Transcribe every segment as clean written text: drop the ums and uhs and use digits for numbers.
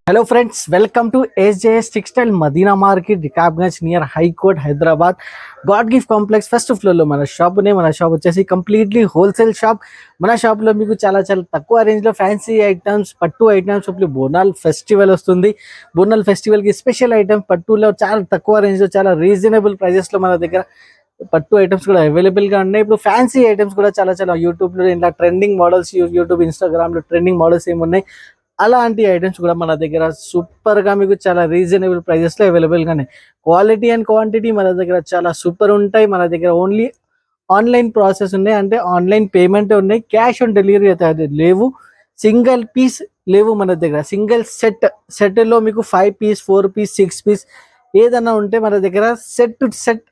Hello friends, welcome to SJS Textile Madina Market, Rikabganj near High Court, Hyderabad. God Gift Complex first floor లో మన shop నే మన shop వచ్చేసి completely wholesale shop. మన shop లో మీకు చాలా తక్కువ రేంజ్ లో ఫ్యాన్సీ ఐటమ్స్, పట్టు ఐటమ్స్, ఇప్పుడు బోనాల్ ఫెస్టివల్ వస్తుంది. బోనాల్ ఫెస్టివల్ కి స్పెషల్ ఐటమ్స్ పట్టులో చాలా తక్కువ రేంజ్ లో చాలా రీజనబుల్ ప్రైజెస్ లో మన దగ్గర పట్టు ఐటమ్స్ కూడా అవైలబుల్ గా ఉన్నాయి. ఇప్పుడు ఫ్యాన్సీ ఐటమ్స్ కూడా చాలా యూట్యూబ్ లో ఇలా ట్రెండింగ్ మోడల్స్, యూట్యూబ్ ఇన్స్టాగ్రామ్ లో ట్రెండింగ్ మోడల్స్ ఏమున్నాయి అలాంటి ఐటమ్స్ కూడా మన దగ్గర సూపర్ గా మీకు చాలా రీజనబుల్ ప్రైజెస్ లో అవైలబుల్ గానే, క్వాలిటీ అండ్ క్వాంటిటీ మన దగ్గర చాలా సూపర్ ఉంటాయి. మన దగ్గర ఓన్లీ ఆన్లైన్ ప్రాసెస్ ఉన్నాయి, అంటే ఆన్లైన్ పేమెంట్ ఉన్నాయి, క్యాష్ ఆన్ డెలివరీ అయితే లేవు. సింగిల్ పీస్ లేవు మన దగ్గర. సింగిల్ సెట్ లో మీకు 5 పీస్ 4 పీస్ 6 పీస్ ఏదైనా ఉంటే మన దగ్గర set to set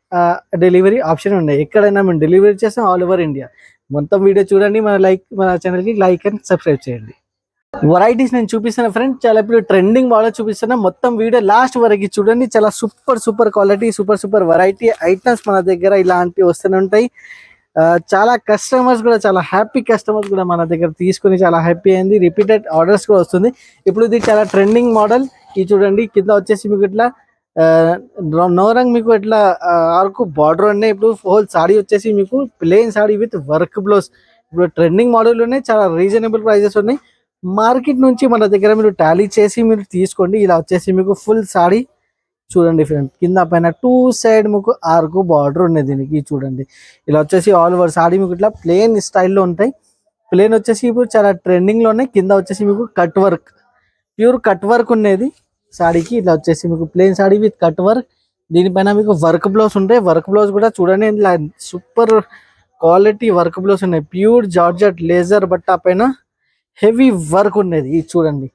delivery option ఉన్నాయి. ఎక్కడైనా మేము డెలివరీ చేస్తాం ఆల్ ఓవర్ ఇండియా. మొత్తం వీడియో చూడండి, మన ఛానల్ కి లైక్ అండ్ సబ్స్క్రైబ్ చేయండి. వెరైటీస్ నేను చూపిస్తున్నా ఫ్రెండ్స్, చాలా ఇప్పుడు ట్రెండింగ్ మోడల్ చూపిస్తున్నా. మొత్తం వీడియో లాస్ట్ వరకు చూడండి. చాలా super quality, super variety items మన దగ్గర ఇలాంటివి వస్తూనే ఉంటాయి. చాలా కస్టమర్స్ కూడా, చాలా హ్యాపీ కస్టమర్స్ కూడా మన దగ్గర తీసుకుని చాలా హ్యాపీ అయింది. రిపీటెడ్ ఆర్డర్స్ కూడా వస్తుంది. ఇప్పుడు ఇది చాలా ట్రెండింగ్ మోడల్. ఇది చూడండి, కింద వచ్చేసి మీకు ఇట్లా నోరంగ్ మీకు ఇట్లా ఆర్కు బార్డర్ ఉన్నాయి. ఇప్పుడు హోల్ సాడీ వచ్చేసి మీకు plain saree with work blouse. ఇప్పుడు ట్రెండింగ్ మోడల్ ఉన్నాయి, చాలా రీజనబుల్ ప్రైజెస్ ఉన్నాయి. మార్కెట్ నుంచి మన దగ్గర మీరు టాలీ చేసి మీరు తీసుకోండి. ఇలా వచ్చేసి మీకు ఫుల్ సాడీ చూడండి ఫ్రెండ్, కింద పైన 2 సైడ్ మీకు ఆర్కు బార్డర్ ఉన్నది. దీనికి చూడండి, ఇలా వచ్చేసి ఆల్ ఓవర్ సాడీ మీకు ఇట్లా ప్లేన్ స్టైల్లో ఉంటాయి. ప్లేన్ వచ్చేసి ఇప్పుడు చాలా ట్రెండింగ్ లో ఉన్నాయి. కింద వచ్చేసి మీకు cut work, pure cut work ఉన్నది సాడీకి. ఇలా వచ్చేసి మీకు plain sari with cut work. దీనిపైన మీకు వర్క్ బ్లౌజ్ ఉంటాయి. వర్క్ బ్లౌజ్ కూడా చూడండి, ఇలా సూపర్ క్వాలిటీ వర్క్ బ్లౌజ్ ఉన్నాయి. ప్యూర్ జార్జెట్ లేజర్ బట్ట పైన హెవీ వర్క్ ఉన్నది. ఇది చూడండి,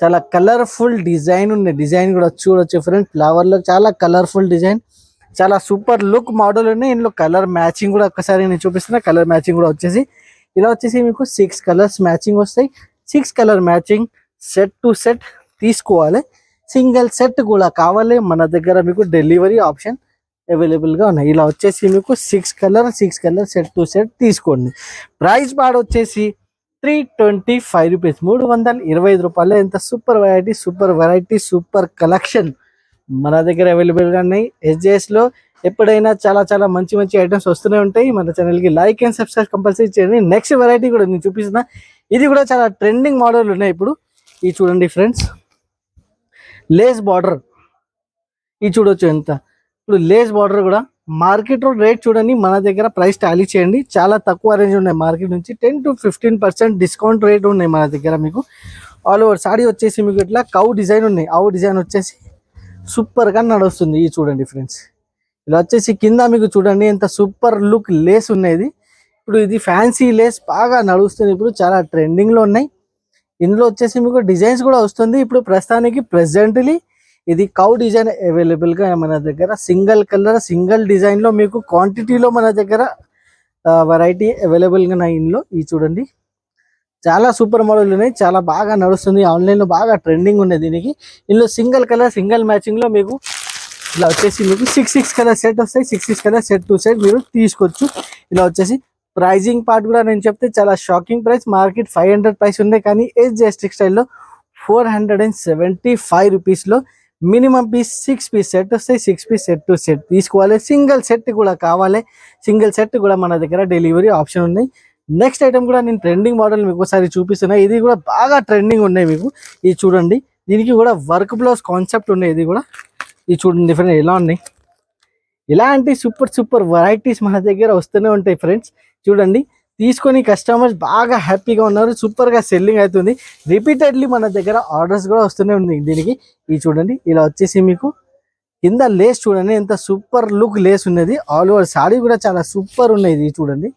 చాలా కలర్ఫుల్ డిజైన్ ఉన్నది. డిజైన్ కూడా చూడొచ్చు ఫ్రెండ్, ఫ్లవర్ లో చాలా కలర్ఫుల్ డిజైన్, చాలా సూపర్ లుక్ మోడల్ ఉన్నాయి. ఇందులో కలర్ మ్యాచింగ్ కూడా ఒక్కసారి నేను చూపిస్తున్నా. కలర్ మ్యాచింగ్ కూడా వచ్చేసి ఇలా వచ్చేసి మీకు 6 కలర్స్ మ్యాచింగ్ వస్తాయి. 6 colour matching set to set తీసుకోవాలి. సింగిల్ సెట్ కూడా కావాలి, మన దగ్గర మీకు డెలివరీ ఆప్షన్ అవైలబుల్ గా ఉన్నాయి. ఇలా వచ్చేసి మీకు 6 కలర్ సెట్ టు సెట్ తీసుకోండి. ప్రైస్ బాడ్ వచ్చేసి 325 రూపీస్, 325 రూపాయలు. ఎంత సూపర్ వెరైటీ సూపర్ కలెక్షన్ మన దగ్గర అవైలబుల్ గా ఉన్నాయి. SJS లో ఎప్పుడైనా చాలా మంచి ఐటమ్స్ వస్తూనే ఉంటాయి. మన ఛానల్ కి లైక్ అండ్ సబ్స్క్రైబ్ కంపల్సరీ చేయండి. నెక్స్ట్ వెరైటీ కూడా నేను చూపిస్తున్నా. ఇది కూడా చాలా ట్రెండింగ్ మోడల్ ఉన్నాయి. ఇప్పుడు ఇది చూడండి ఫ్రెండ్స్, లేస్ బార్డర్. ఇది చూడొచ్చు ఎంత. ఇప్పుడు లేస్ బార్డర్ కూడా మార్కెట్ రేట్ చూడండి, మన దగ్గర ప్రైస్ టాలీ చేయండి. చాలా తక్కువ రేంజ్ ఉన్నాయి. మార్కెట్ నుంచి 10 to 15% డిస్కౌంట్ రేట్ ఉన్నాయి మన దగ్గర. మీకు ఆల్ ఓవర్ సాడీ వచ్చేసి మీకు ఇట్లా కౌ డిజైన్ ఉన్నాయి. ఆవు డిజైన్ వచ్చేసి సూపర్ గా నడుస్తుంది. ఇది చూడండి ఫ్రెండ్స్, ఇలా వచ్చేసి కింద మీకు చూడండి ఎంత సూపర్ లుక్ లేస్ ఉన్నది. ఇప్పుడు ఇది ఫ్యాన్సీ లేస్ బాగా నడుస్తుంది. ఇప్పుడు చాలా ట్రెండింగ్ లో ఉన్నాయి. ఇందులో వచ్చేసి మీకు డిజైన్స్ కూడా వస్తుంది. ఇప్పుడు ప్రస్తుతానికి ప్రెసెంట్లీ ఇది కౌ డిజైన్ అవైలబుల్ గా మన దగ్గర. సింగిల్ కలర్ సింగిల్ డిజైన్ లో మీకు క్వాంటిటీలో మన దగ్గర వెరైటీ అవైలబుల్ గా ఉన్నాయి. ఇందులో ఇది చూడండి, చాలా సూపర్ మోడల్ ఉన్నాయి. చాలా బాగా నడుస్తుంది, ఆన్లైన్ లో బాగా ట్రెండింగ్ ఉన్నాయి దీనికి. ఇందులో సింగిల్ కలర్ సింగిల్ మ్యాచింగ్ లో మీకు ఇలా వచ్చేసి మీకు 6 కలర్ సెట్ వస్తాయి. 6 కలర్ సెట్ టు సెట్ మీరు తీసుకోవచ్చు. ఇలా వచ్చేసి ప్రైజింగ్ పార్ట్ కూడా నేను చెప్తే చాలా షాకింగ్ ప్రైస్. మార్కెట్ 500 ప్రైస్ ఉన్నాయి, కానీ SJS టెక్స్టైల్ లో 475 రూపీస్ లో మినిమం పీస్ 6 పీస్ సెట్ వస్తాయి. 6 పీస్ సెట్ టు సెట్ తీసుకోవాలి. సింగిల్ సెట్ కూడా కావాలి, సింగిల్ సెట్ కూడా మన దగ్గర డెలివరీ ఆప్షన్ ఉన్నాయి. నెక్స్ట్ ఐటమ్ కూడా నేను ట్రెండింగ్ మోడల్ మీకు ఒకసారి చూపిస్తున్నా. ఇది కూడా బాగా ట్రెండింగ్ ఉన్నాయి మీకు. ఇది చూడండి, దీనికి కూడా వర్క్ బ్లౌజ్ కాన్సెప్ట్ ఉన్నాయి. ఇది కూడా ఇది చూడండి డిఫరెంట్ ఎలా ఉన్నాయి. ఇలాంటి సూపర్ వెరైటీస్ మన దగ్గర వస్తూనే ఉంటాయి ఫ్రెండ్స్. చూడండి, తీసుకొని కస్టమర్స్ బాగా హ్యాపీగా ఉన్నారు. సూపర్ గా సెల్లింగ్ అవుతుంది. రిపీటెడ్లీ మన దగ్గర ఆర్డర్స్ కూడా వస్తూనే ఉంది దీనికి. ఇది చూడండి, ఇలా వచ్చేసి మీకు కింద లేస్ చూడండి ఎంత సూపర్ లుక్ లేస్ ఉన్నది. ఆల్ ఓవర్ సాడీ కూడా చాలా సూపర్ ఉన్నాయి. ఇది చూడండి,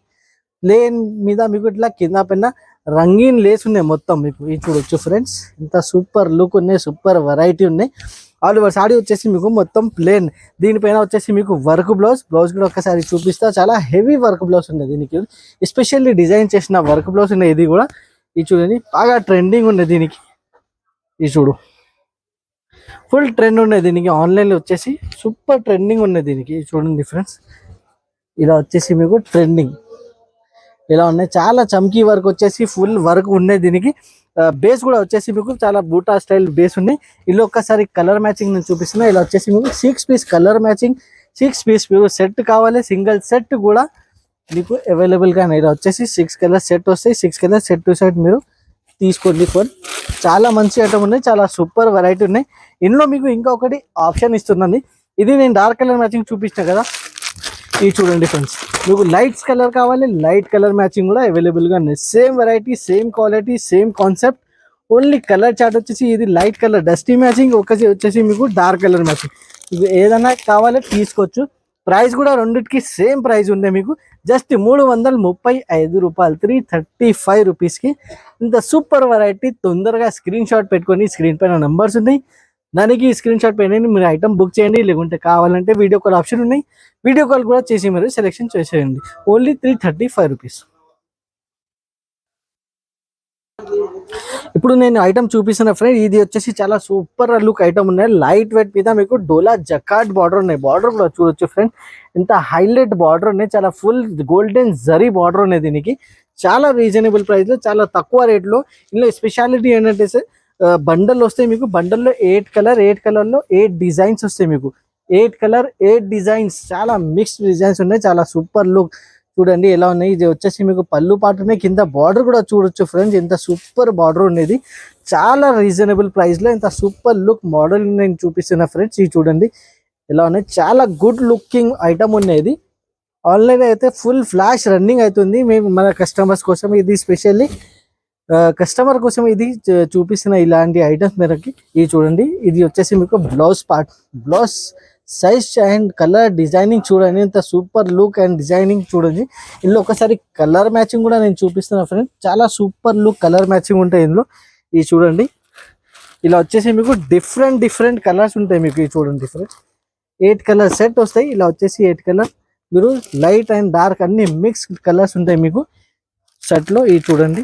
ప్లేన్ మీద మీకు ఇట్లా కింద పైన రంగీన్ లేస్ ఉన్నాయి మొత్తం మీకు. ఇది చూడొచ్చు ఫ్రెండ్స్, ఎంత సూపర్ లుక్ ఉన్నాయి, సూపర్ వెరైటీ ఉన్నాయి. ఆల్ ఓవర్ సాడీ వచ్చేసి మీకు మొత్తం ప్లేన్, దీనిపైన వచ్చేసి మీకు వర్క్ బ్లౌజ్ కూడా ఒక్కసారి చూపిస్తా. చాలా హెవీ వర్క్ బ్లౌజ్ ఉంది దీనికి, ఎస్పెషల్లీ డిజైన్ చేసిన వర్క్ బ్లౌజ్ ఉన్నాయి. ఇది కూడా ఇది చూడండి, బాగా ట్రెండింగ్ ఉన్నాయి దీనికి. ఇది చూడు, ఫుల్ ట్రెండ్ ఉన్నాయి దీనికి. ఆన్లైన్లో వచ్చేసి సూపర్ ట్రెండింగ్ ఉన్నాయి దీనికి. చూడండి ఫ్రెండ్స్, ఇలా వచ్చేసి మీకు ట్రెండింగ్ ఇలా ఉన్నాయి. చాలా చమ్కీ వర్క్ వచ్చేసి ఫుల్ వర్క్ ఉన్నాయి దీనికి. బేస్ కూడా వచ్చేసి మీకు చాలా బూటా స్టైల్ బేస్ ఉన్నాయి. ఇలా ఒక్కసారి కలర్ మ్యాచింగ్ నేను చూపిస్తున్నా. ఇలా వచ్చేసి మీకు 6 పీస్ కలర్ మ్యాచింగ్ 6 పీస్ మీకు సెట్ కావాలి, సింగిల్ సెట్ కూడా మీకు అవైలబుల్గా ఇలా వచ్చేసి 6 కలర్ సెట్ వస్తాయి. 6 కలర్ సెట్ టు సెట్ మీరు తీసుకోండి ఫోన్. చాలా మంచి ఐటమ్ ఉన్నాయి, చాలా సూపర్ వెరైటీ ఉన్నాయి. ఇందులో మీకు ఇంకా ఒకటి ఆప్షన్ ఇస్తుందండి. ఇది నేను డార్క్ కలర్ మ్యాచింగ్ చూపించిన కదా, ఇది చూడండి ఫ్రెండ్స్. మీకు లైట్స్ కలర్ కావాలి, లైట్ కలర్ మ్యాచింగ్ కూడా అవైలబుల్గా ఉన్నాయి. Same variety, same quality, same concept. Only colour chart వచ్చేసి ఇది లైట్ కలర్ డస్టీ మ్యాచింగ్, ఒకటి వచ్చేసి మీకు డార్క్ కలర్ మ్యాచింగ్. ఇది ఏదైనా కావాలి తీసుకోవచ్చు. ప్రైస్ కూడా రెండింటికి సేమ్ ప్రైస్ ఉంది మీకు. జస్ట్ 335 రూపాయలు, 335 రూపీస్కి ఇంత సూపర్ వెరైటీ. తొందరగా స్క్రీన్ షాట్ పెట్టుకొని, స్క్రీన్ పైన నంబర్స్ ఉన్నాయి, దానికి స్క్రీన్ షాట్ పెట్టండి, మీరు ఐటమ్ బుక్ చేయండి. లేకుంటే కావాలంటే వీడియో కాల్ ఆప్షన్ ఉన్నాయి, వీడియో కాల్ కూడా చేసి మీరు సెలెక్షన్ చేసేయండి. Only 335 rupees. ఇప్పుడు నేను ఐటమ్ చూపిస్తున్న ఫ్రెండ్, ఇది వచ్చేసి చాలా సూపర్ లుక్ ఐటమ్ ఉన్నాయి. లైట్ వెయిట్ మీద మీకు డోలా జకాట్ బార్డర్ ఉన్నాయి. బార్డర్ కూడా చూడొచ్చు ఫ్రెండ్, ఎంత హైలైట్ బార్డర్ ఉన్నాయి. చాలా ఫుల్ గోల్డెన్ జరీ బార్డర్ ఉన్నాయి. దీనికి చాలా రీజనబుల్ ప్రైస్ లో, చాలా తక్కువ రేట్ లో. ఇందులో స్పెషాలిటీ ఏంటంటే సార్, బండల్ వస్తాయి మీకు. బండల్లో 8 కలర్లో 8 డిజైన్స్ వస్తాయి మీకు. 8 కలర్ 8 డిజైన్స్, చాలా మిక్స్డ్ డిజైన్స్ ఉన్నాయి. చాలా సూపర్ లుక్ చూడండి ఎలా ఉన్నాయి. ఇది వచ్చేసి మీకు పళ్ళు పాటు ఉన్నాయి. కింద బార్డర్ కూడా చూడొచ్చు ఫ్రెండ్స్, ఎంత సూపర్ బార్డర్ ఉండేది. చాలా రీజనబుల్ ప్రైస్ లో ఇంత సూపర్ లుక్ మోడల్ నేను చూపిస్తున్నా ఫ్రెండ్స్. ఇది చూడండి ఎలా ఉన్నాయి. చాలా గుడ్ లుకింగ్ ఐటమ్ ఉన్నది. ఆన్లైన్ అయితే ఫుల్ ఫ్లాష్ రన్నింగ్ అవుతుంది. మేము మన కస్టమర్స్ కోసం ఇది స్పెషల్లీ కస్టమర్ కోసం ఇది చూపిస్తున్న ఇలాంటి ఐటమ్స్ మేరకి. ఇది చూడండి, ఇది వచ్చేసి మీకు blouse part, blouse size and colour designing చూడండి, ఇంత సూపర్ లుక్ అండ్ డిజైనింగ్ చూడండి. ఇందులో ఒకసారి కలర్ మ్యాచింగ్ కూడా నేను చూపిస్తున్నా ఫ్రెండ్, చాలా సూపర్ లుక్ కలర్ మ్యాచింగ్ ఉంటాయి ఇందులో. ఇది చూడండి, ఇలా వచ్చేసి మీకు డిఫరెంట్ కలర్స్ ఉంటాయి మీకు. ఇది చూడండి ఫ్రెండ్స్, 8 కలర్ సెట్ వస్తాయి. ఇలా వచ్చేసి 8 కలర్ మీరు లైట్ అండ్ డార్క్ అన్ని మిక్స్ కలర్స్ ఉంటాయి మీకు సెట్ లో. ఇది చూడండి,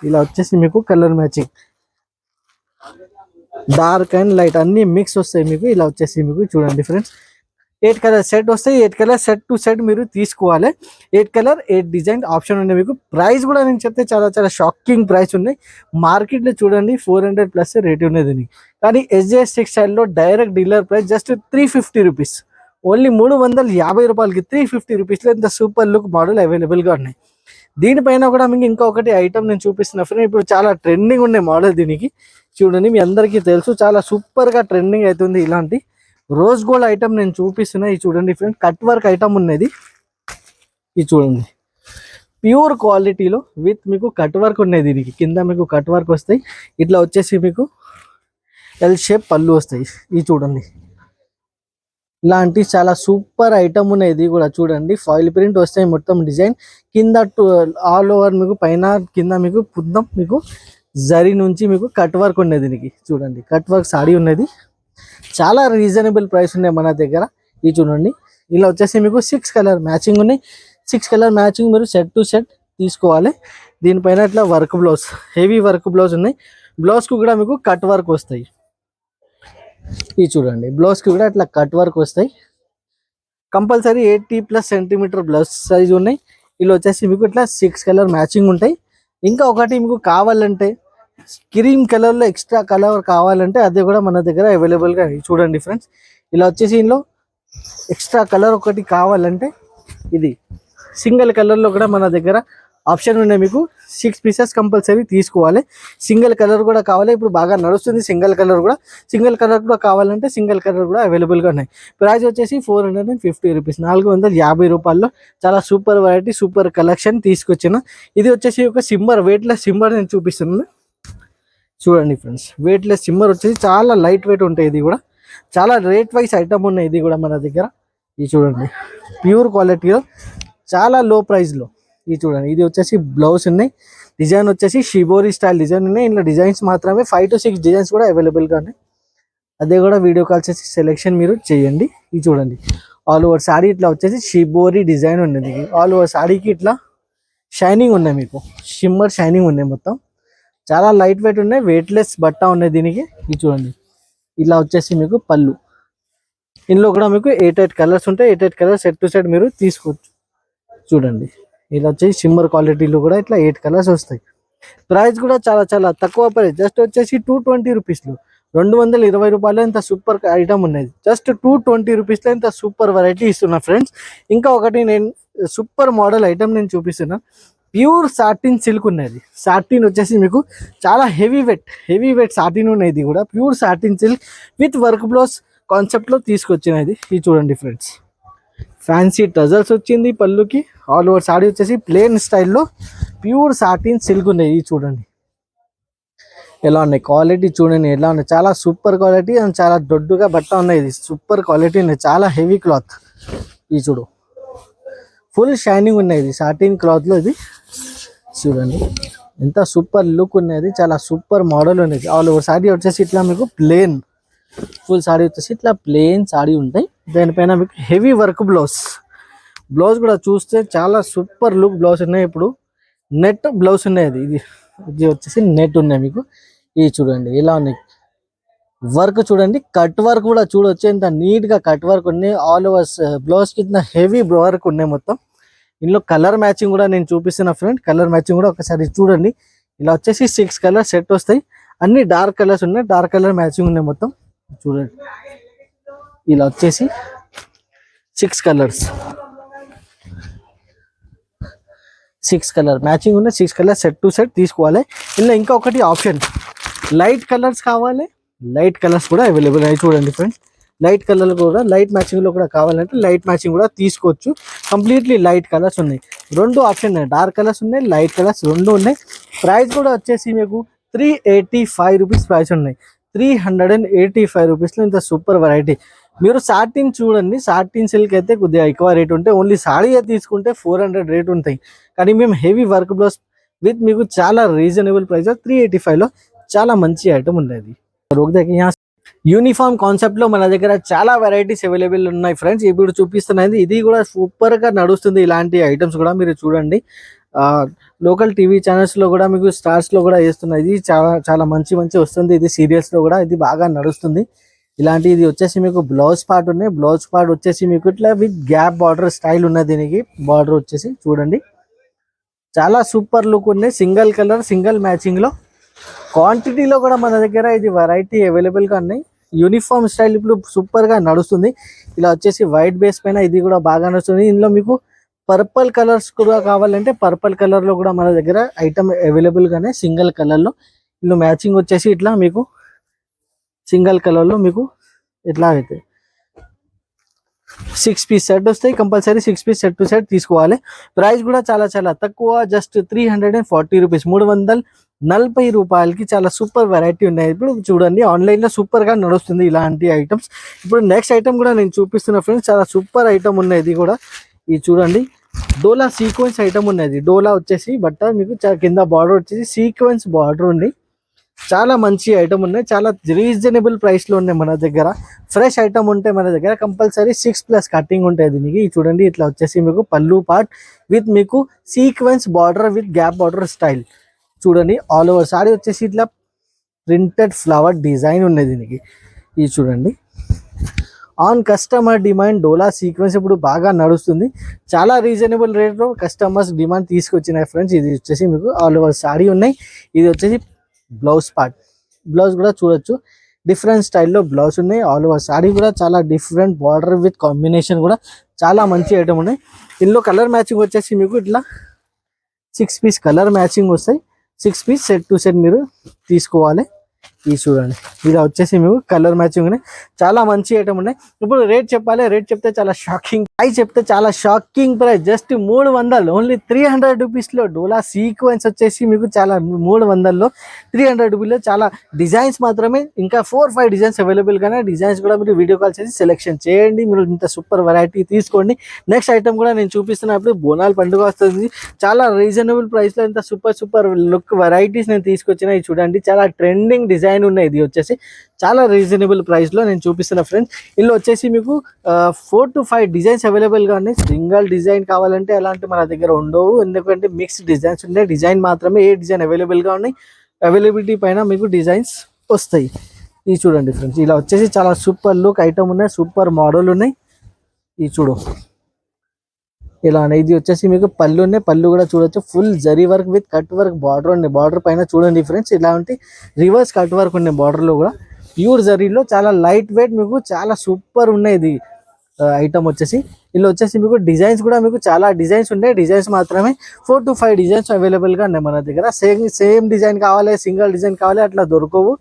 ఇలా వచ్చేసి మీకు colour matching dark and light అన్ని మిక్స్ వస్తాయి మీకు. ఇలా వచ్చేసి మీకు చూడండి ఫ్రెండ్స్, 8 కలర్ సెట్ వస్తాయి. 8 కలర్ సెట్ టు సెట్ మీరు తీసుకోవాలి. 8 కలర్ 8 డిజైన్ ఆప్షన్ ఉన్నాయి మీకు. ప్రైస్ కూడా నేను చెప్తే చాలా షాకింగ్ ప్రైస్ ఉన్నాయి. మార్కెట్లో చూడండి 400+ రేట్ ఉన్నది దీనికి. కానీ SJS టెక్స్టైల్లో direct dealer price just 350 rupees. Only 350 రూపాయలకి 350 రూపీస్లో ఇంత సూపర్ లుక్ మోడల్ అవైలబుల్గా ఉన్నాయి. దీనిపైన కూడా మీకు ఇంకొకటి ఐటమ్ నేను చూపిస్తున్నా ఫ్రెండ్. ఇప్పుడు చాలా ట్రెండింగ్ ఉన్నాయి మోడల్ దీనికి. చూడండి, మీ అందరికీ తెలుసు చాలా సూపర్గా ట్రెండింగ్ అవుతుంది ఇలాంటి రోజ్ గోల్డ్ ఐటమ్ నేను చూపిస్తున్నా. ఇది చూడండి ఫ్రెండ్, కట్ వర్క్ ఐటమ్ ఉన్నది. ఇది చూడండి, ప్యూర్ క్వాలిటీలో విత్ మీకు కట్ వర్క్ ఉన్నది. దీనికి కింద మీకు కట్ వర్క్ వస్తాయి. ఇట్లా వచ్చేసి మీకు L షేప్ పళ్ళు వస్తాయి. ఇది చూడండి, ఇలాంటి చాలా సూపర్ ఐటమ్ ఉన్నాయి. ఇది కూడా చూడండి, ఫాయిల్ ప్రింట్ వస్తాయి మొత్తం డిజైన్. కింద ఆల్ ఓవర్ మీకు పైన కింద మీకు పుద్దం మీకు జరీ నుంచి మీకు కట్ వర్క్ ఉన్నది. దీనికి చూడండి, కట్ వర్క్ సారీ ఉన్నది. చాలా రీజనబుల్ ప్రైస్ ఉన్నాయి మన దగ్గర. ఇది చూడండి, ఇలా వచ్చేసి మీకు 6 కలర్ మ్యాచింగ్ ఉన్నాయి. 6 కలర్ మ్యాచింగ్ మీరు సెట్ టు సెట్ తీసుకోవాలి. దీనిపైన ఇట్లా work blouse, heavy work blouse ఉన్నాయి. బ్లౌజ్కి కూడా మీకు కట్ వర్క్ వస్తాయి. ఇది చూడండి, బ్లౌజ్కి కూడా ఇట్లా కట్ వర్క్ వస్తాయి. కంపల్సరీ 80+ సెంటీమీటర్ బ్లౌజ్ సైజ్ ఉన్నాయి. ఇలా వచ్చేసి మీకు ఇట్లా 6 కలర్ మ్యాచింగ్ ఉంటాయి. ఇంకా ఒకటి మీకు కావాలంటే క్రీమ్ కలర్లో ఎక్స్ట్రా కలర్ కావాలంటే అది కూడా మన దగ్గర అవైలబుల్గా చూడండి ఫ్రెండ్స్. ఇలా వచ్చేసి ఇందులో ఎక్స్ట్రా కలర్ ఒకటి కావాలంటే ఇది సింగిల్ కలర్లో కూడా మన దగ్గర ఆప్షన్ ఉన్నాయి మీకు. 6 పీసెస్ కంపల్సరీ తీసుకోవాలి. సింగిల్ కలర్ కూడా కావాలి, ఇప్పుడు బాగా నడుస్తుంది సింగిల్ కలర్ కూడా. సింగిల్ కలర్ కూడా కావాలంటే సింగిల్ కలర్ కూడా అవైలబుల్గా ఉన్నాయి. ప్రైస్ వచ్చేసి 450 రూపీస్, 450 రూపాయల్లో చాలా సూపర్ వెరైటీ, సూపర్ కలెక్షన్ తీసుకొచ్చిన. ఇది వచ్చేసి ఒక సిమ్మర్, వెయిట్లెస్ సిమ్మర్ నేను చూపిస్తున్నాను. చూడండి ఫ్రెండ్స్, వెయిట్లెస్ సిమ్మర్ వచ్చేసి చాలా లైట్ వెయిట్ ఉంటాయి. ఇది కూడా చాలా రేట్ వైస్ ఐటమ్ ఉన్నాయి. ఇది కూడా మన దగ్గర. ఇది చూడండి, ప్యూర్ క్వాలిటీలో చాలా లో ప్రైస్లో. ఇది చూడండి, ఇది వచ్చేసి బ్లౌజ్ ఉన్నాయి. డిజైన్ వచ్చేసి షిబోరి స్టైల్ డిజైన్ ఉన్నాయి. ఇందులో డిజైన్స్ మాత్రమే 5 to 6 డిజైన్స్ కూడా అవైలబుల్గా ఉన్నాయి. అదే కూడా వీడియో కాల్ చేసి సెలెక్షన్ మీరు చేయండి. ఇది చూడండి, ఆల్ ఓవర్ శారీ ఇట్లా వచ్చేసి షిబోరి డిజైన్ ఉన్నది. ఆల్ ఓవర్ శారీకి ఇట్లా షైనింగ్ ఉన్నాయి మీకు, షిమ్మర్ షైనింగ్ ఉన్నాయి మొత్తం. చాలా లైట్ వెయిట్ ఉన్నాయి, వెయిట్లెస్ బట్ట ఉన్నాయి దీనికి. ఇది చూడండి, ఇలా వచ్చేసి మీకు పళ్ళు. ఇందులో కూడా మీకు 8 కలర్స్ ఉంటాయి. 8 కలర్స్ సెట్ టు సెట్ మీరు తీసుకోవచ్చు. చూడండి, ఇలా వచ్చేసి షిమ్మర్ క్వాలిటీలో కూడా ఇట్లా 8 కలర్స్ వస్తాయి. ప్రైస్ కూడా చాలా చాలా తక్కువ ప్రైస్, జస్ట్ వచ్చేసి 220 రూపీస్లో, 220 రూపాయలు ఇంత సూపర్ ఐటమ్ ఉన్నది. జస్ట్ 220 రూపీస్లో ఇంత సూపర్ వెరైటీ ఇస్తున్నా ఫ్రెండ్స్. ఇంకా ఒకటి నేను సూపర్ మోడల్ ఐటమ్ నేను చూపిస్తున్నా. ప్యూర్ సాటిన్ సిల్క్ ఉన్నది. సాటిన్ వచ్చేసి మీకు చాలా హెవీ వెయిట్ సాటిన్ ఉన్నది. ఇది కూడా pure satin silk with work blouse కాన్సెప్ట్లో తీసుకొచ్చినది. ఇది చూడండి ఫ్రెండ్స్, ఫ్యాన్సీ టజల్స్ వచ్చింది పళ్ళుకి. ఆల్ ఓవర్ సాడీ వచ్చేసి ప్లేన్ స్టైల్లో ప్యూర్ సాటిన్ సిల్క్ ఉన్నాయి. ఇది చూడండి ఎలా ఉన్నాయి, క్వాలిటీ చూడండి ఎలా ఉన్నాయి, చాలా సూపర్ క్వాలిటీ అండ్ చాలా దొడ్డుగా బట్ట ఉన్నాయి. ఇది సూపర్ క్వాలిటీ ఉన్నాయి, చాలా హెవీ క్లాత్. ఇది చూడు ఫుల్ షైనింగ్ ఉన్నాయి. ఇది సాటిన్ క్లాత్లో ఇది చూడండి ఎంత సూపర్ లుక్ ఉన్నది, చాలా సూపర్ మోడల్ ఉన్నది. ఆల్ ఓవర్ సాడీ వచ్చేసి ఇట్లా మీకు ప్లేన్, ఫుల్ సాడీ వచ్చేసి ఇట్లా ప్లేన్ సాడీ ఉంటాయి. దానిపైన మీకు హెవీ వర్క్ బ్లౌజ్ కూడా చూస్తే చాలా సూపర్ లుక్ బ్లౌజ్ ఉన్నాయి. ఇప్పుడు నెట్ బ్లౌజ్ ఉన్నాయి. ఇది వచ్చేసి నెట్ ఉన్నాయి మీకు. ఇది చూడండి ఇలా ఉన్నాయి, వర్క్ చూడండి, కట్ వర్క్ కూడా చూడొచ్చు ఎంత నీట్ గా కట్ వర్క్ ఉన్నాయి. ఆల్ ఓవర్ బ్లౌజ్ కి హెవీ వర్క్ ఉన్నాయి మొత్తం. ఇందులో కలర్ మ్యాచింగ్ కూడా నేను చూపిస్తున్నా ఫ్రెండ్. కలర్ మ్యాచింగ్ కూడా ఒకసారి చూడండి. ఇలా వచ్చేసి 6 కలర్ సెట్ వస్తాయి, అన్ని డార్క్ కలర్స్ ఉన్నాయి, డార్క్ కలర్ మ్యాచింగ్ ఉన్నాయి మొత్తం. చూడండి ఇలా వచ్చేసి 6 కలర్స్, 6 కలర్ మ్యాచింగ్ ఉన్నాయి. 6 కలర్ సెట్ టు సెట్ తీసుకోవాలి. ఇలా ఇంకా ఒకటి ఆప్షన్, లైట్ కలర్స్ కావాలి, లైట్ కలర్స్ కూడా అవైలబుల్ అయ్యి చూడండి ఫ్రెండ్స్. లైట్ కలర్ కూడా లైట్ మ్యాచింగ్ లో కూడా కావాలంటే లైట్ మ్యాచింగ్ కూడా తీసుకోవచ్చు. కంప్లీట్లీ లైట్ కలర్స్ ఉన్నాయి, 2 ఆప్షన్ ఉన్నాయి, డార్క్ కలర్స్ ఉన్నాయి, లైట్ కలర్స్ 2 ఉన్నాయి. ప్రైస్ కూడా వచ్చేసి మీకు 385 రూపీస్ ప్రైస్ ఉన్నాయి. 385 రూపీస్లో ఇంత సూపర్ వెరైటీ. మీరు సాటిన్ చూడండి, సాటిన్ సిల్క్ అయితే కొద్దిగా ఎక్కువ రేట్ ఉంటాయి, ఓన్లీ సాడీ తీసుకుంటే 400 రేట్ ఉంటాయి. కానీ మేము హెవీ వర్క్ బ్లౌజ్ విత్ మీకు చాలా రీజనబుల్ ప్రైస్ 385లో చాలా మంచి ఐటమ్ ఉండేది. యూనిఫామ్ కాన్సెప్ట్ లో మన దగ్గర చాలా వెరైటీస్ అవైలబుల్ ఉన్నాయి ఫ్రెండ్స్. ఇప్పుడు చూపిస్తున్నది ఇది కూడా సూపర్ గా నడుస్తుంది. ఇలాంటి ఐటమ్స్ కూడా మీరు చూడండి, లోకల్ టీవీ ఛానల్స్ లో కూడా మీకు స్టార్స్ లో కూడా వేస్తున్నది. ఇది చాలా చాలా మంచి వస్తుంది. ఇది సీరియల్స్ లో కూడా ఇది బాగా నడుస్తుంది. ఇలాంటి ఇది వచ్చేసి మీకు బ్లౌజ్ పార్ట్ ఉన్నాయి. బ్లౌజ్ పార్ట్ వచ్చేసి మీకు ఇట్లా విత్ గ్యాప్ బార్డర్ స్టైల్ ఉన్నది. దీనికి బార్డర్ వచ్చేసి చూడండి చాలా సూపర్ లుక్ ఉన్నాయి. సింగిల్ కలర్ సింగిల్ మ్యాచింగ్ లో, క్వాంటిటీలో కూడా మన దగ్గర ఇది వెరైటీ అవైలబుల్ గా ఉన్నాయి. యూనిఫామ్ స్టైల్ ఇప్పుడు సూపర్ గా నడుస్తుంది. ఇలా వచ్చేసి వైట్ బేస్ పైన ఇది కూడా బాగా నడుస్తుంది. ఇందులో మీకు పర్పుల్ కలర్స్ కూడా కావాలంటే పర్పుల్ కలర్ లో కూడా మన దగ్గర ఐటమ్ అవైలబుల్ గానే సింగిల్ కలర్ లో. ఇందులో మ్యాచింగ్ వచ్చేసి ఇట్లా మీకు సింగిల్ కలర్ లో మీకు ఇట్లా అయితే 6 పీస్ సెట్ వస్తాయి. Compulsory 6 piece set to set తీసుకోవాలి. ప్రైస్ కూడా చాలా చాలా తక్కువ, జస్ట్ 340 రూపీస్, 340 రూపాయలకి చాలా సూపర్ వెరైటీ ఉన్నాయి. ఇప్పుడు చూడండి ఆన్లైన్ లో సూపర్ గా నడుస్తుంది ఇలాంటి ఐటమ్స్. ఇప్పుడు నెక్స్ట్ ఐటమ్ కూడా నేను చూపిస్తున్నా ఫ్రెండ్స్, చాలా సూపర్ ఐటమ్ ఉన్నాయి. ఇది కూడా ఇది చూడండి, డోలా సీక్వెన్స్ ఐటమ్ ఉన్నది. డోలా వచ్చేసి బట్ట మీకు కింద బార్డర్ వచ్చేసి సీక్వెన్స్ బార్డర్ ఉంది. చాలా మంచి ఐటమ్ ఉన్నాయి, చాలా రీజనబుల్ ప్రైస్ లో ఉన్నాయి మన దగ్గర. ఫ్రెష్ ఐటమ్ ఉంటే మన దగ్గర కంపల్సరీ 6+ కటింగ్ ఉంటాయి దీనికి. చూడండి ఇట్లా వచ్చేసి మీకు పళ్ళు పార్ట్ విత్ మీకు sequence border with gap border style. చూడండి ఆల్ ఓవర్ సారీ వచ్చేసి ఇట్లా ప్రింటెడ్ ఫ్లవర్ డిజైన్ ఉన్నది దీనికి. ఇది చూడండి on customer demand dola sequence ఇప్పుడు బాగా నడుస్తుంది. చాలా రీజనబుల్ రేట్లో కస్టమర్స్ డిమాండ్ తీసుకొచ్చినాయి ఫ్రెండ్స్. ఇది వచ్చేసి మీకు ఆల్ ఓవర్ సారీ ఉన్నాయి. ఇది వచ్చేసి బ్లౌజ్ పార్ట్, బ్లౌజ్ కూడా చూడొచ్చు డిఫరెంట్ స్టైల్లో బ్లౌజ్ ఉన్నాయి. ఆల్ ఓవర్ సారీ కూడా చాలా డిఫరెంట్ బార్డర్ విత్ కాంబినేషన్ కూడా చాలా మంచి ఐటమ్ ఉన్నాయి. ఇందులో కలర్ మ్యాచింగ్ వచ్చేసి మీకు ఇట్లా 6 పీస్ కలర్ మ్యాచింగ్ వస్తాయి. 6 పీస్ సెట్ టు సెట్ మీరు తీసుకోవాలి. ఇది చూడండి ఇది వచ్చేసి మీకు కలర్ మ్యాచింగ్ ఉన్నాయి, చాలా మంచి ఐటమ్ ఉన్నాయి. ఇప్పుడు రేట్ చెప్పాలి, రేట్ చెప్తే చాలా షాకింగ్ ప్రైస్, చెప్తే చాలా షాకింగ్ ప్రైస్. జస్ట్ 300, ఓన్లీ 300 రూపీస్లో డోలా సీక్వెన్స్ వచ్చేసి మీకు చాలా 300లో 300 రూపీస్లో చాలా డిజైన్స్ మాత్రమే. ఇంకా 4-5 డిజైన్స్ అవైలబుల్ గానే, డిజైన్స్ కూడా మీరు వీడియో కాల్ చేసి సెలెక్షన్ చేయండి. మీరు ఇంత సూపర్ వెరైటీ తీసుకోండి. నెక్స్ట్ ఐటమ్ కూడా నేను చూపిస్తున్నప్పుడు బోనాల పండుగ వస్తుంది, చాలా రీజనబుల్ ప్రైస్లో ఇంత సూపర్ లుక్ వెరైటీస్ నేను తీసుకొచ్చిన. ఇది చూడండి చాలా ట్రెండింగ్ డిజైన్ ఉన్నాయి. ఇది వచ్చేసి చాలా రీజనబుల్ ప్రైస్ లో నేను చూపిస్తున్నా ఫ్రెండ్స్. ఇందులో వచ్చేసి మీకు 4 to 5 డిజైన్స్ అవైలబుల్ గా ఉన్నాయి. సింగిల్ డిజైన్ కావాలంటే అలాంటి మన దగ్గర ఉండవు, ఎందుకంటే మిక్స్డ్ డిజైన్స్ ఉన్నాయి. డిజైన్ మాత్రమే ఏ డిజైన్ అవైలబుల్ గా ఉన్నాయి, అవైలబిలిటీ పైన మీకు డిజైన్స్ వస్తాయి. ఇది చూడండి ఫ్రెండ్స్ ఇలా వచ్చేసి చాలా సూపర్ లుక్ ఐటమ్ ఉన్నాయి, సూపర్ మోడల్ ఉన్నాయి. ఇది చూడు ఇలా ఇది వచ్చేసి మీకు పళ్ళు ఉన్నాయి, పళ్ళు కూడా చూడొచ్చు full zari work with cut work border ఉంది. బార్డర్ పైన చూడండి ఫ్రెండ్స్ ఇలాంటి రివర్స్ కట్ వర్క్ ఉన్నాయి బార్డర్ లో కూడా, ప్యూర్ జరీలో చాలా లైట్ వెయిట్, మీకు చాలా సూపర్ ఉన్నాయి ఇది ఐటమ్ వచ్చేసి. ఇలా వచ్చేసి మీకు డిజైన్స్ కూడా మీకు చాలా డిజైన్స్ ఉన్నాయి, డిజైన్స్ మాత్రమే 4 to 5 డిజైన్స్ అవైలబుల్ గా ఉన్నాయి మన దగ్గర. సేమ్ డిజైన్ కావాలి, సింగిల్ డిజైన్ కావాలి అట్లా దొరకవు,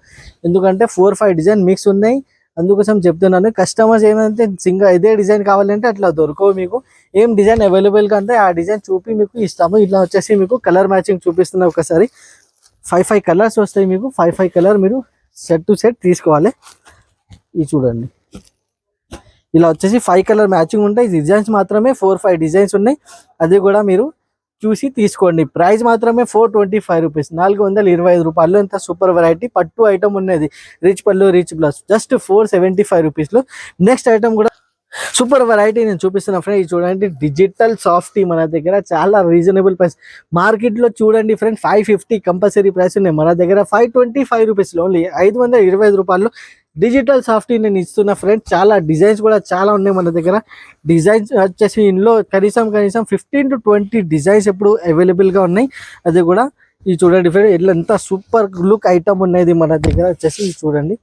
ఎందుకంటే 4-5 డిజైన్ మిక్స్ ఉన్నాయి. అందుకోసం చెప్తున్నాను, కస్టమర్స్ ఏమంటే సింగిల్ ఇదే డిజైన్ కావాలంటే అట్లా దొరకవు. మీకు ఏం డిజైన్ అవైలబుల్ గా అంటే ఆ డిజైన్ చూపి మీకు ఇస్తాము. ఇట్లా వచ్చేసి మీకు కలర్ మ్యాచింగ్ చూపిస్తున్నా ఒకసారి. 5 కలర్స్ వస్తాయి మీకు, 5 కలర్ మీరు సెట్ టు సెట్ తీసుకోవాలి. ఇది చూడండి, ఇలా వచ్చేసి 5 కలర్ మ్యాచింగ్ ఉంటాయి. డిజైన్స్ మాత్రమే 4-5 డిజైన్స్ ఉన్నాయి, అది కూడా మీరు చూసి తీసుకోండి. ప్రైస్ మాత్రమే 425 రూపీస్, 425 రూపాయలు. ఎంత సూపర్ వెరైటీ పట్టు ఐటమ్ ఉన్నది, రిచ్ పళ్ళు రిచ్ బ్లౌజ్, జస్ట్ 475 రూపీస్లో. నెక్స్ట్ ఐటమ్ కూడా సూపర్ వెరైటీ నేను చూపిస్తున్నా ఫ్రెండ్. ఇది చూడండి, డిజిటల్ సాఫ్టీ మన దగ్గర చాలా రీజనబుల్ ప్రైస్. మార్కెట్లో చూడండి ఫ్రెండ్ 550 కంపల్సరీ ప్రైస్ ఉన్నాయి, మన దగ్గర 525 రూపీస్లో ఓన్లీ 525 రూపాయలు డిజిటల్ సాఫ్టీ నేను ఇస్తున్నా ఫ్రెండ్. చాలా డిజైన్స్ కూడా చాలా ఉన్నాయి మన దగ్గర. డిజైన్స్ వచ్చేసి ఇందులో కనీసం 15 to 20 డిజైన్స్ ఇప్పుడు అవైలబుల్గా ఉన్నాయి. అది కూడా ఇది చూడండి ఫ్రెండ్, ఇట్లా ఎంత సూపర్ లుక్ ఐటమ్ ఉన్నది మన దగ్గర వచ్చేసి. ఇది చూడండి,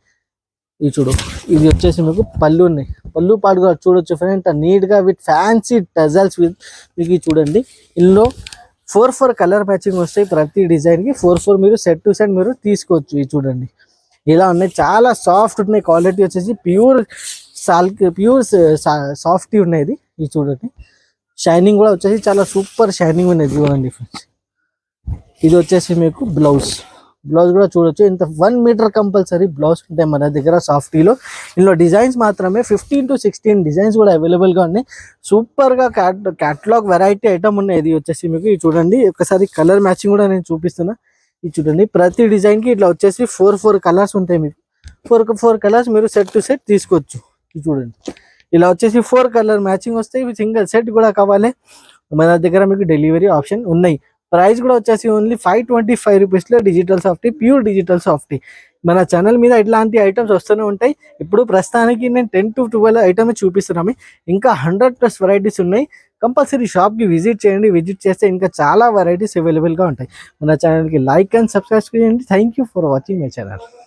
ఇది చూడు, ఇది వచ్చేసి మీకు పళ్ళు ఉన్నాయి, పళ్ళు పాటు కూడా చూడొచ్చు ఫ్రెండ్, నీట్గా విత్ ఫ్యాన్సీ టజల్స్ విత్ మీకు. చూడండి ఇందులో 4 కలర్ మ్యాచింగ్ వస్తాయి ప్రతి డిజైన్కి. 4 మీరు సెట్ టు సెట్ మీరు తీసుకోవచ్చు. ఇది చూడండి ఇలా ఉన్నాయి, చాలా సాఫ్ట్ ఉన్నాయి. క్వాలిటీ వచ్చేసి ప్యూర్ సాఫ్టీ ఉన్నది. ఇది చూడండి, షైనింగ్ కూడా వచ్చేసి చాలా సూపర్ షైనింగ్ ఉన్నది. చూడండి ఫ్రెండ్స్, ఇది వచ్చేసి మీకు బ్లౌజ్ కూడా చూడొచ్చు. ఇంత 1 మీటర్ కంపల్సరీ బ్లౌజ్ ఉంటాయి మన దగ్గర సాఫ్టీలో. ఇందులో డిజైన్స్ మాత్రమే 15 to 16 డిజైన్స్ కూడా అవైలబుల్గా ఉన్నాయి. సూపర్గా క్యాటలాగ్ వెరైటీ ఐటమ్ ఉన్నాయి. ఇది వచ్చేసి మీకు ఇది చూడండి, ఒకసారి కలర్ మ్యాచింగ్ కూడా నేను చూపిస్తున్నా. ఇది చూడండి, ప్రతి డిజైన్కి ఇట్లా వచ్చేసి 4 కలర్స్ ఉంటాయి మీకు. 4 కలర్స్ మీరు సెట్ టు సెట్ తీసుకోవచ్చు. ఇది చూడండి, ఇలా వచ్చేసి 4 కలర్ మ్యాచింగ్ వస్తాయి. సింగిల్ సెట్ కూడా కావాలి, మన దగ్గర మీకు డెలివరీ ఆప్షన్ ఉన్నాయి. ప్రైస్ కూడా వచ్చేసి ఓన్లీ 525 రూపీస్లో digital softy, pure digital softy. మన ఛానల్ మీద ఇట్లాంటి ఐటమ్స్ వస్తూనే ఉంటాయి. ఇప్పుడు ప్రస్తుతానికి నేను 10 to 12 ఐటమ్ చూపిస్తున్నాము, ఇంకా 100+ వెరైటీస్ ఉన్నాయి. కంపల్సరీ షాప్కి విజిట్ చేయండి, విజిట్ చేస్తే ఇంకా చాలా వెరైటీస్ అవైలబుల్గా ఉంటాయి. మన ఛానల్కి లైక్ అండ్ సబ్స్క్రైబ్ చేయండి. Thank you for watching my channel.